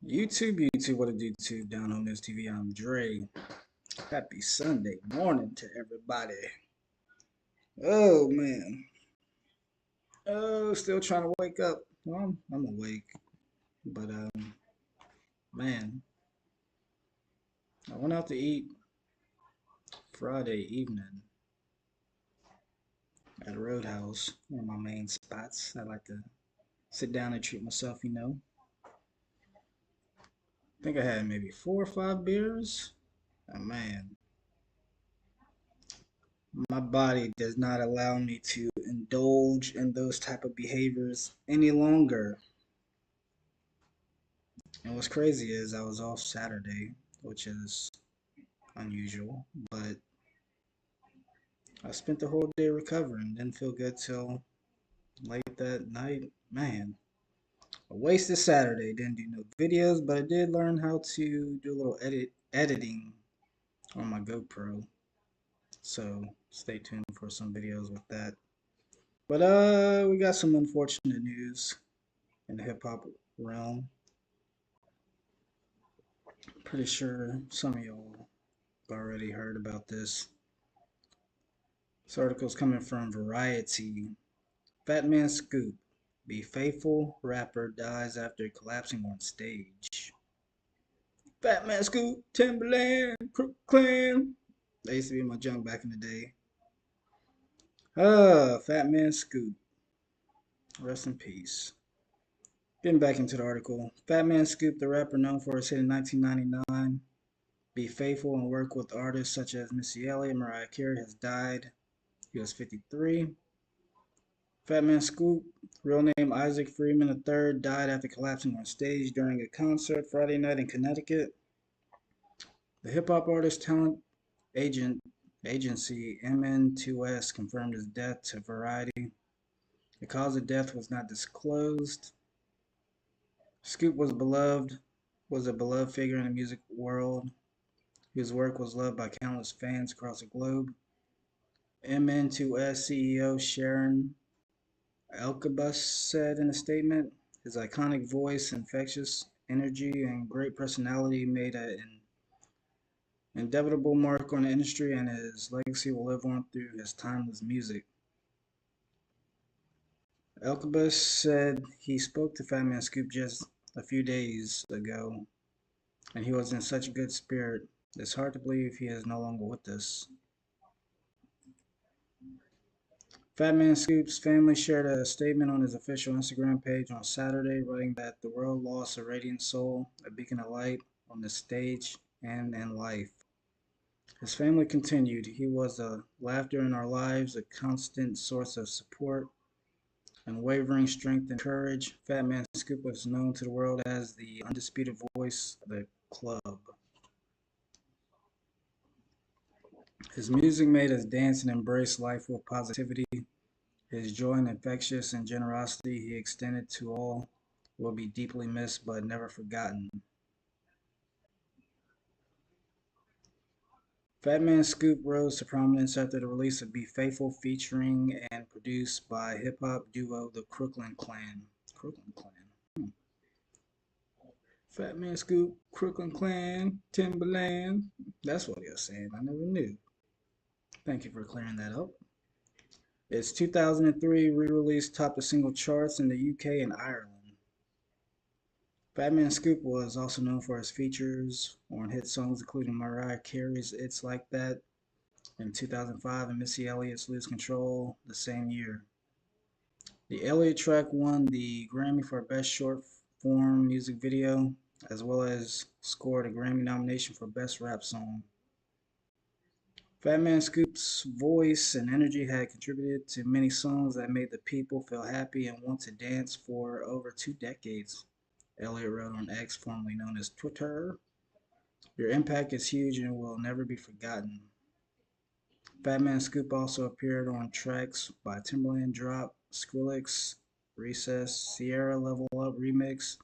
YouTube, what it do, YouTube, Down Home News TV, I'm Dre. Happy Sunday morning to everybody. Oh, man. Oh, still trying to wake up. Well, I'm awake, but, man, I went out to eat Friday evening at a Roadhouse, one of my main spots. I like to sit down and treat myself. I think I had maybe 4 or 5 beers. And man, my body does not allow me to indulge in those type of behaviors any longer. And what's crazy is I was off Saturday, which is unusual, but I spent the whole day recovering. Didn't feel good till late that night. Man, a wasted Saturday. Didn't do no videos, but I did learn how to do a little editing on my GoPro. So stay tuned for some videos with that. But we got some unfortunate news in the hip hop realm. Pretty sure some of y'all already heard about this. This article's coming from Variety. Fat Man Scoop, Be Faithful rapper dies after collapsing on stage. Fat Man Scoop, Timberland, Crooklyn. They used to be my junk back in the day. Fat Man Scoop. Rest in peace. Getting back into the article. Fat Man Scoop, the rapper known for his hit in 1999, Be Faithful, and work with artists such as Missy Elliott and Mariah Carey, has died. He was 53. Fat Man Scoop, real name Isaac Freeman III, died after collapsing on stage during a concert Friday night in Connecticut. The hip hop artist talent agency MN2S confirmed his death to Variety. The cause of death was not disclosed. Scoop was a beloved figure in the music world. His work was loved by countless fans across the globe. MN2S CEO Sharon Elkabus said in a statement, his iconic voice, infectious energy, and great personality made an indelible mark on the industry, and his legacy will live on through his timeless music. Elkabus said he spoke to Fat Man Scoop just a few days ago, and he was in such good spirit. It's hard to believe he is no longer with us. Fat Man Scoop's family shared a statement on his official Instagram page on Saturday, writing that the world lost a radiant soul, a beacon of light on the stage and in life. His family continued, he was a laughter in our lives, a constant source of support, unwavering strength and courage. Fat Man Scoop was known to the world as the undisputed voice of the club. His music made us dance and embrace life with positivity. His joy and infectious and generosity he extended to all will be deeply missed but never forgotten. Fat Man Scoop rose to prominence after the release of Be Faithful, featuring and produced by hip hop duo the Clllaaaann. Crooklyn Clan. Fat Man Scoop, Clan, Timberland. That's what he was saying. I never knew. Thank you for clearing that up. Its 2003 re-release topped the single charts in the UK and Ireland. Fat Man Scoop was also known for his features on hit songs including Mariah Carey's It's Like That in 2005 and Missy Elliott's Lose Control the same year. The Elliott track won the Grammy for Best Short Form Music Video, as well as scored a Grammy nomination for Best Rap Song. Fat Man Scoop's voice and energy had contributed to many songs that made the people feel happy and want to dance for over 2 decades. Elliott wrote on X, formerly known as Twitter, "Your impact is huge and will never be forgotten." Fat Man Scoop also appeared on tracks by Timberland Drop, Skrillex, Recess, Sierra Level Up Remix,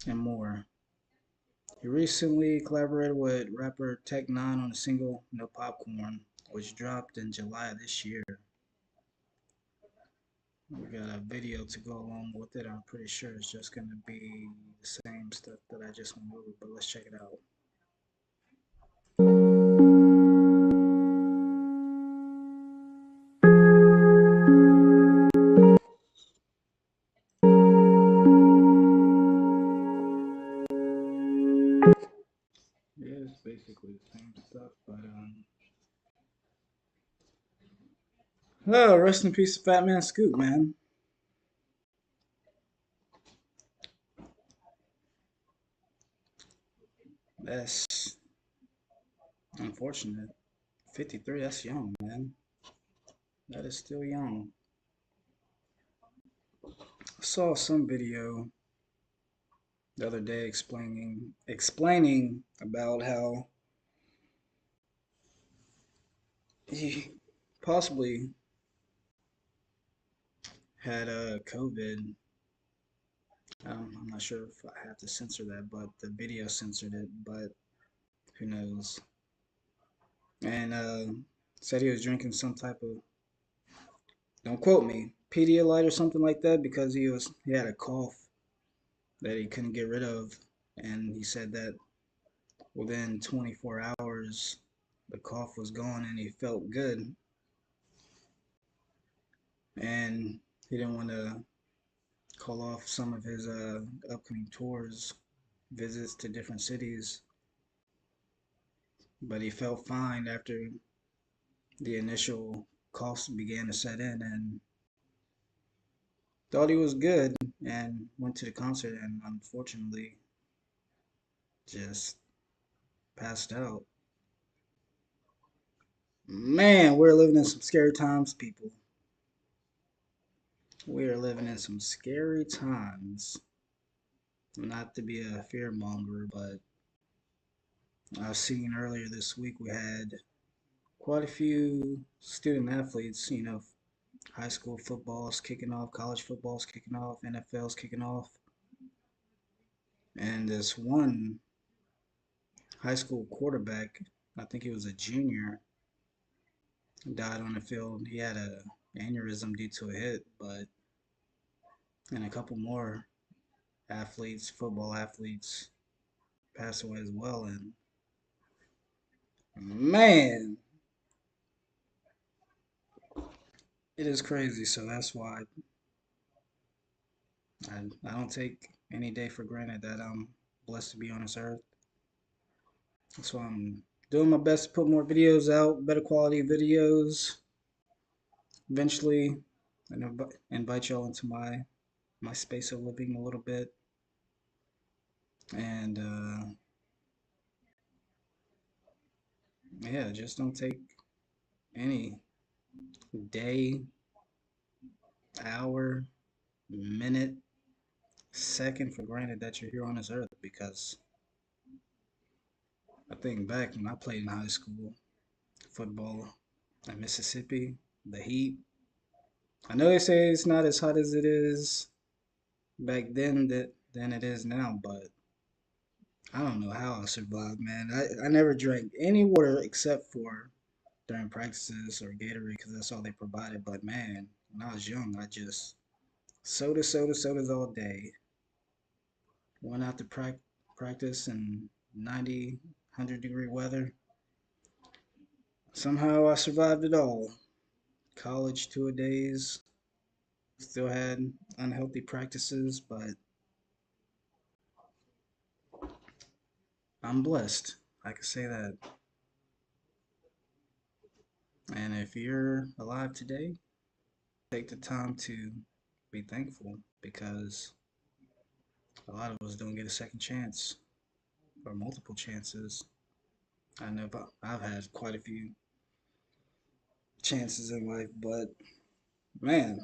and more. He recently collaborated with rapper Tech N9ne on the single No Popcorn, which dropped in July of this year. We got a video to go along with it. I'm pretty sure it's just going to be the same stuff that I just went over, but let's check it out. Yeah, it's basically the same stuff, but oh, rest in peace, Fat Man Scoop, man. That's unfortunate. 53, that's young, man. That is still young. I saw some video the other day explaining about how he possibly had COVID. I'm not sure if I have to censor that, but the video censored it. But who knows? And said he was drinking some type of, don't quote me, Pedialyte or something like that because he had a cough that he couldn't get rid of, and he said that within 24 hours the cough was gone and he felt good, and he didn't want to call off some of his upcoming tours, visits to different cities, but he felt fine after the initial coughs began to set in and thought he was good and went to the concert and unfortunately just passed out. Man, we're living in some scary times, people. We are living in some scary times. Not to be a fear monger, but I've seen earlier this week we had quite a few student athletes, high school football's kicking off, college football's kicking off, NFL's kicking off. And this one high school quarterback, I think he was a junior, died on the field. He had a aneurysm due to a hit, but and a couple more athletes, football athletes, passed away as well. And man, it is crazy. So that's why I don't take any day for granted that I'm blessed to be on this earth. That's why I'm doing my best to put more videos out, better quality videos. Eventually, and invite y'all into my space of living a little bit. And yeah, just don't take any day, hour, minute, second for granted that you're here on this earth because I think back when I played in high school football in Mississippi, the heat. I know they say it's not as hot as it is back then than it is now, but I don't know how I survived, man. I never drank any water except for during practices or Gatorade because that's all they provided. But man, when I was young, I just sodas all day. Went out to practice in 90, 100-degree weather. Somehow I survived it all. College two-a-days, still had unhealthy practices, but I'm blessed. I can say that. And if you're alive today, take the time to be thankful because a lot of us don't get a second chance or multiple chances. I know I've had quite a few chances in life, but man,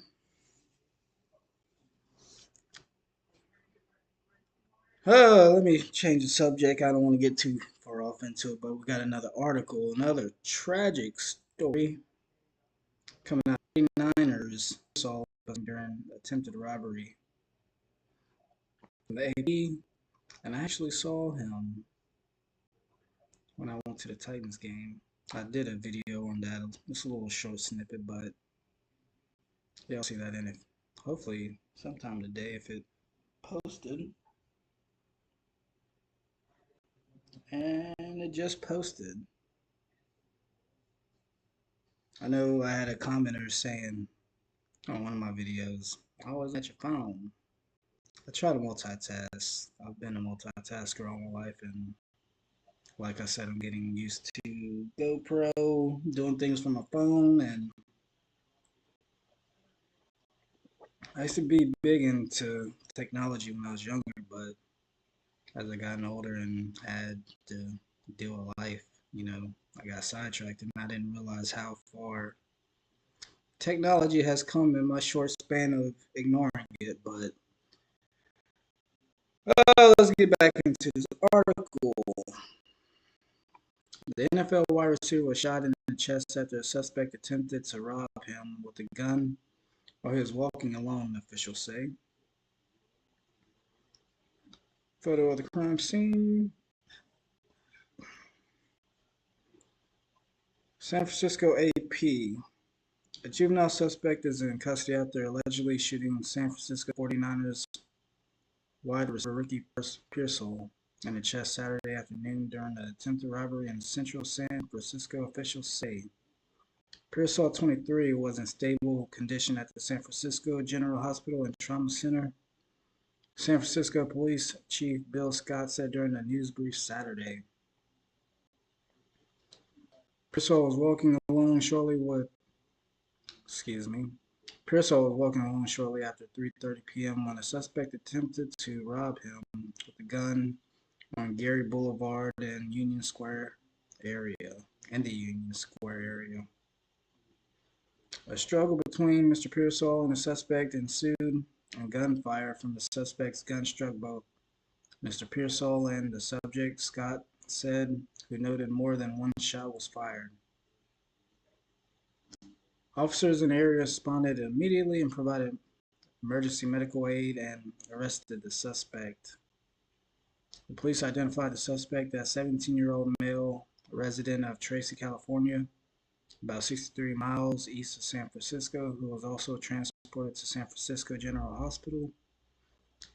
let me change the subject. I don't want to get too far off into it, but we got another article, another tragic story coming out. 49ers saw during attempted robbery. The AP, and I actually saw him when I went to the Titans game. I did a video on that. It's a little short snippet, but you'll see that in it hopefully sometime today if it posted. And it just posted. I know I had a commenter saying on one of my videos, always at your phone. I try to multitask. I've been a multitasker all my life, and like I said, I'm getting used to GoPro, doing things from my phone, and I used to be big into technology when I was younger, but as I gotten older and had to deal with life, I got sidetracked and I didn't realize how far technology has come in my short span of ignoring it. But let's get back into this article. The NFL wide receiver was shot in the chest after a suspect attempted to rob him with a gun while he was walking alone, officials say. Photo of the crime scene. San Francisco AP. A juvenile suspect is in custody after allegedly shooting San Francisco 49ers wide receiver Ricky Pearsall in the chest Saturday afternoon during an attempted robbery in central San Francisco, officials say. Pearsall, 23, was in stable condition at the San Francisco General Hospital and Trauma Center. San Francisco Police Chief Bill Scott said during a news brief Saturday. Pearsall was walking alone shortly with, Pearsall was walking alone shortly after 3:30 p.m. when a suspect attempted to rob him with a gun on Gary Boulevard in Union Square area. A struggle between Mr. Pearsall and the suspect ensued, and gunfire from the suspect's gun struck both Mr. Pearsall and the subject, Scott said, who noted more than one shot was fired. Officers in the area responded immediately and provided emergency medical aid and arrested the suspect. The police identified the suspect as 17-year-old male resident of Tracy, California, about 63 miles east of San Francisco, who was also transported to San Francisco General Hospital.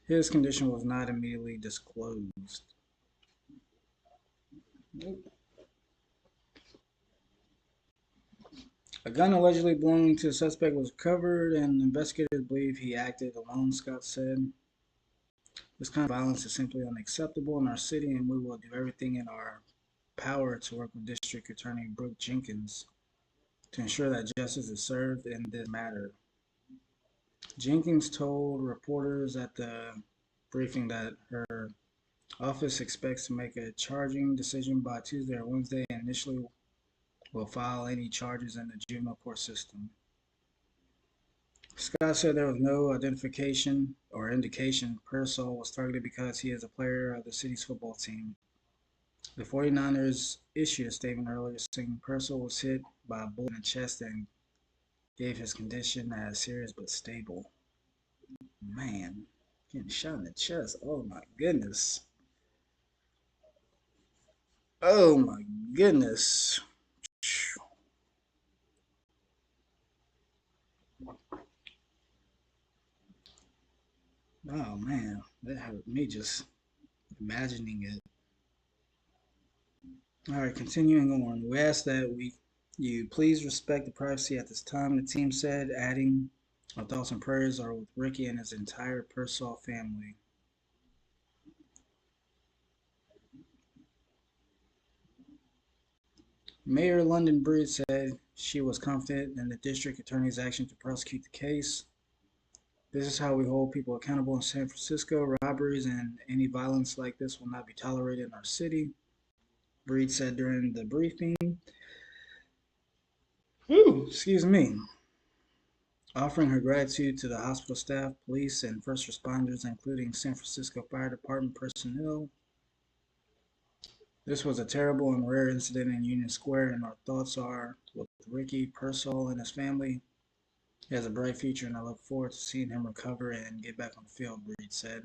His condition was not immediately disclosed. A gun allegedly belonging to the suspect was recovered, and investigators believe he acted alone, Scott said. This kind of violence is simply unacceptable in our city, and we will do everything in our power to work with District Attorney Brooke Jenkins to ensure that justice is served in this matter. Jenkins told reporters at the briefing that her office expects to make a charging decision by Tuesday or Wednesday and initially will file any charges in the juvenile court system. Scott said there was no identification or indication Pearsall was targeted because he is a player of the city's football team. The 49ers issued a statement earlier saying Pearsall was hit by a bullet in the chest and gave his condition as serious but stable. Man, getting shot in the chest. Oh my goodness. Oh my goodness. Oh man, that hurt me just imagining it. All right, continuing on. We ask that you please respect the privacy at this time, the team said, adding, our thoughts and prayers are with Ricky and his entire Pearsall family. Mayor London Breed said she was confident in the district attorney's action to prosecute the case. This is how we hold people accountable in San Francisco. Robberies and any violence like this will not be tolerated in our city, Breed said during the briefing. Excuse me. Offering her gratitude to the hospital staff, police, and first responders, including San Francisco Fire Department personnel. This was a terrible and rare incident in Union Square, and our thoughts are with Ricky Pearsall and his family. He has a bright future, and I look forward to seeing him recover and get back on the field, Breed said.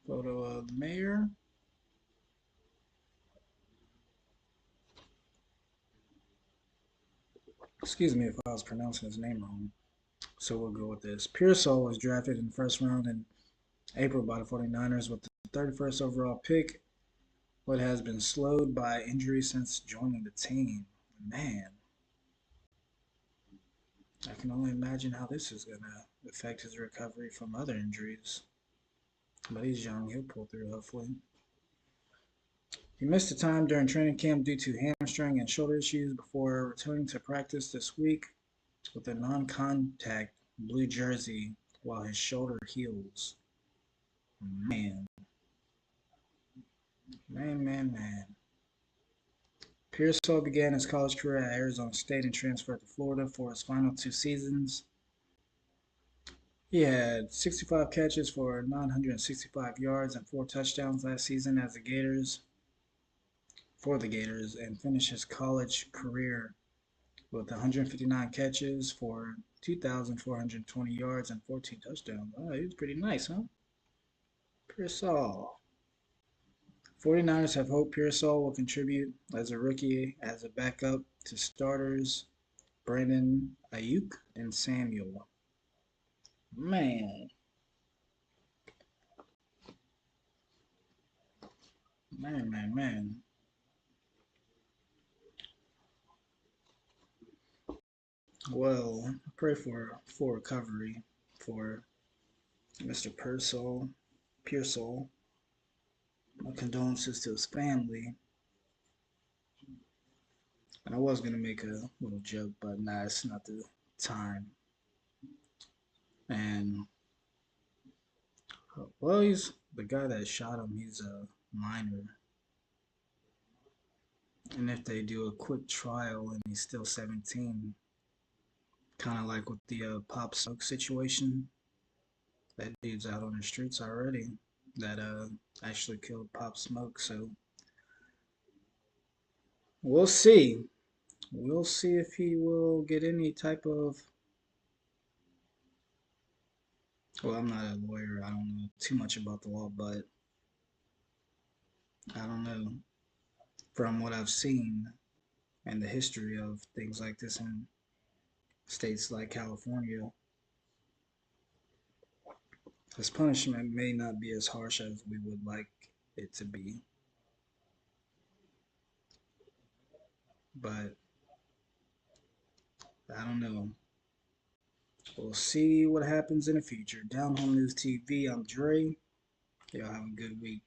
Photo of the mayor. Excuse me if I was pronouncing his name wrong. So we'll go with this. Pearsall was drafted in the first round in April by the 49ers with the 31st overall pick, but has been slowed by injury since joining the team. Man, I can only imagine how this is going to affect his recovery from other injuries. But he's young, he'll pull through hopefully. He missed the time during training camp due to hamstring and shoulder issues before returning to practice this week with a non contact blue jersey while his shoulder heals. Man, man. Pearsall began his college career at Arizona State and transferred to Florida for his final 2 seasons. He had 65 catches for 965 yards and 4 touchdowns last season as the Gators, and finished his college career with 159 catches for 2,420 yards and 14 touchdowns. Oh, he was pretty nice, huh? Pearsall. 49ers have hoped Pearsall will contribute as a rookie as a backup to starters Brandon Ayuk and Samuel. Man. Man. Well, I pray for full recovery for Mr. Pearsall. My condolences to his family. And I was gonna make a little joke, but nah, it's not the time. And well, he's the guy that shot him. He's a minor, and if they do a quick trial and he's still 17, kind of like with the Pop Smoke situation, that dude's out on the streets already. That actually killed Pop Smoke. So we'll see. We'll see if he will get any type of. Well, I'm not a lawyer. I don't know too much about the law, but I don't know. From what I've seen and the history of things like this in states like California, his punishment may not be as harsh as we would like it to be. But I don't know. We'll see what happens in the future. Down Home News TV, I'm Dre. Y'all have a good week.